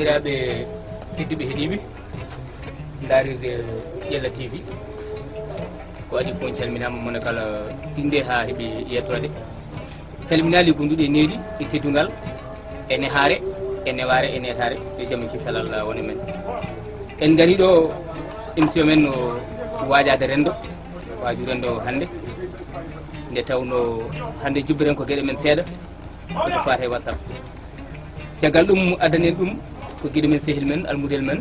bandiraɓe tedduɓe heeɗiɓe darirde Ƴella TV ko adi fof calminama mona kala inde ha heeɓi yettode calminali gonduɗe needi e teddugal e nehare e neware e netare e jaam kisal Allah woni men en gari ɗo émission men no wajade rendo waju rendo hande nde tawno hande jubbiren ko gueɗe men seeɗa ko fate WhatsApp caggal ɗum adanen ɗum ko guiɗo men sehil men almudel men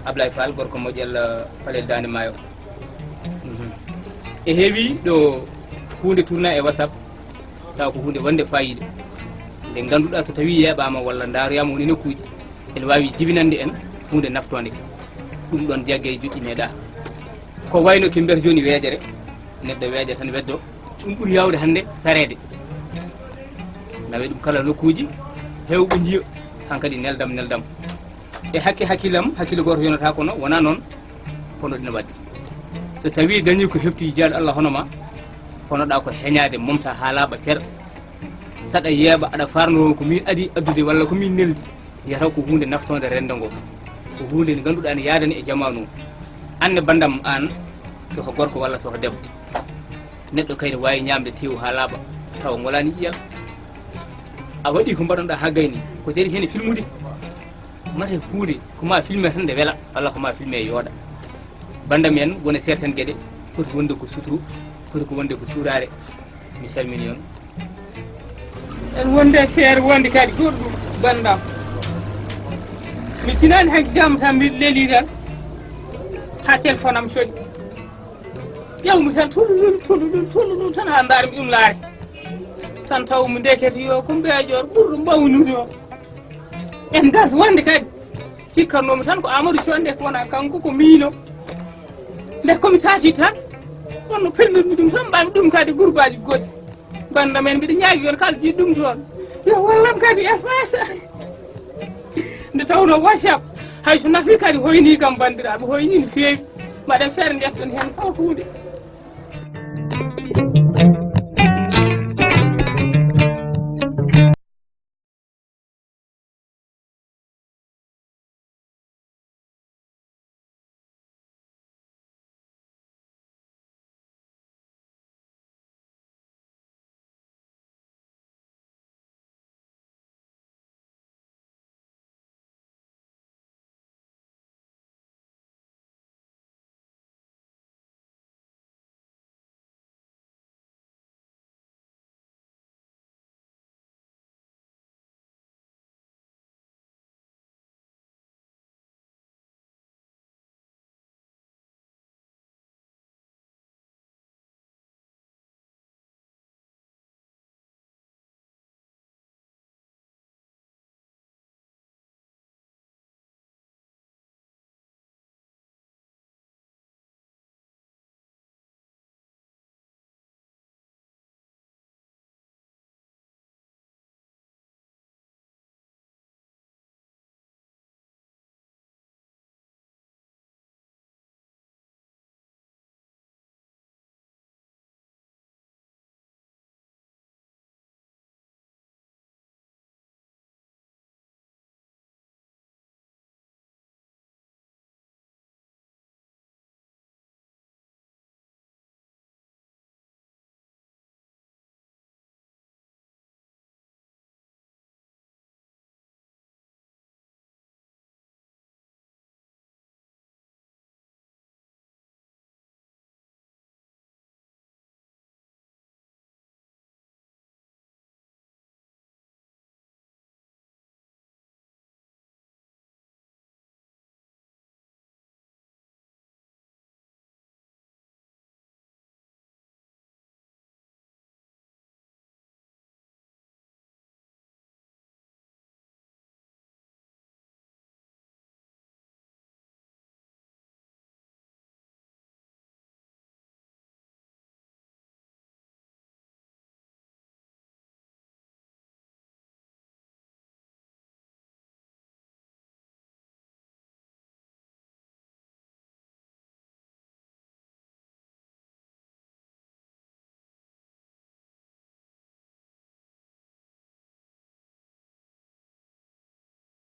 Ablaye Fall gorko moƴƴel palel dande maayo e heewi ɗo hunde tourna e WhatsApp taw ko hunde wonde fayida nde ganduɗa so tawi yeɓama walla daruyama woni nokkuji ene wawi jibinande en hunde naftode ɗum ɗon jaggue joƴƴi meeɗa ko wayno ke mbiyata joni weejere neɗɗo weeja tan weddo ɗum ɓuuri yawde hande sarede nawe ɗum kala nokkuji hewɓe jiiya hankkadi neldam e hakkillam hakkille goto yonata kono wona noon kono ɗina wadde so tawi dañi ko hefti jeyaɗo Allah hono ma konoɗa ko heñade momta ha laaɓa ceer saɗa yeeɓa aɗa farno ko min adi addude walla ko min neldi yataw ko hunde naftode rendo ngo ko hunde nde ganduɗa ne yadani e jamanu anne bandam an soko gorko walla soko debbo neɗɗo kayne wawi ñamde tew ha laaɓa taw ngolani ƴiyal a waɗi ko mbaɗonɗa ha gayni ko jari hen filmude mata huude koma filme tan nde weela walla koma filme e yooɗa bandam en wona certaine gueɗe foti wonde ko suturu foti ko wonde ko suurare mi salmini on en wonde feere wonde kadi goɗɗum bandam mi tinani hanki jamma tan mbiɗa leeli tan ha téléphone am soɗi ƴewmi tan tullu tan ha darmi ɗum laare tan tawmi ndekete yo ko mbeejoor ɓurɗo mbawnude o en gas wonde kadi cikkannomi tan ko Amadou Sonde ko wona kanko ko miino nde komi taati tan wonno pelmirmi ɗum tan mbaɗi ɗum kadi groupe aji goɗɗi bandam en mbiɗa ñaagui yon kala jiiɗ ɗum toon yo wallam kadi e fasa nde tawno WhatsApp hayso nafi kadi hoyni kam bandiraɓe hoyni no feewi mbaɗen feere jetton hen fawtude